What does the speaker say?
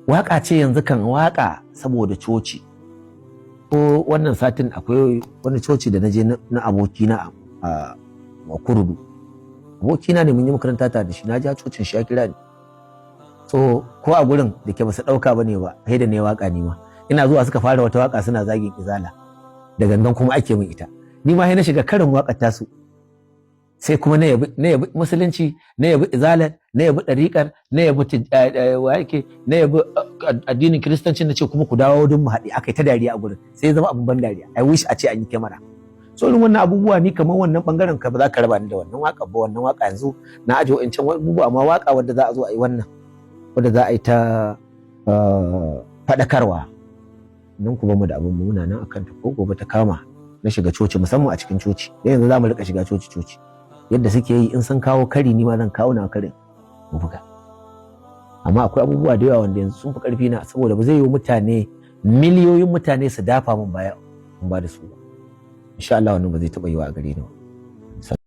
waka ce yanzu kan waka saboda coci. Ko wannan satin akwai wani coci da na je na abokina a Kurudu. Abokina ne, mun yi makaranta tare da shi, na ja cocin shi ya kira ni. So ko a gurin da ke basu dauka bane ba, sai da ne waka ni ma. Ina zuwa suka fara wata waka suna zagin izala. Da gangan kuma ake min ita. Ni ma sai na shiga karin wakar tasu. Sai kuma na yabi musulunci, na yabi izalar, na yabi ɗariƙar, na yabi na yabi addinin kiristanci, na ce kuma ku dawo don mu haɗe. Aka yi ta dariya a gurin, sai ya zama abin ban dariya. I wish a ce an yi kyamara. So irin wannan abubuwa ni kamar wannan bangaren ka ba za ka raba ni da wannan waka ba. Wannan waka yanzu na aje wa'ancan abubuwa, amma waka wadda za a zo a yi wannan, wadda za a yi ta faɗakarwa. Nan ku ba mu da abin mu, muna nan akan ta, ko gobe ta kama na shiga coci, musamman a cikin coci. Yanzu za mu rika shiga coci. Yadda suke yi in sun kawo kari, ni ma zan kawo na karin mu buga. Amma akwai abubuwa da yawa wanda yanzu sun fi karfi na, saboda ba zai yi mutane, miliyoyin mutane su dafa mun baya mun ba da su ba. Insha Allah wannan ba zai taɓa yiwa a gare ni ba.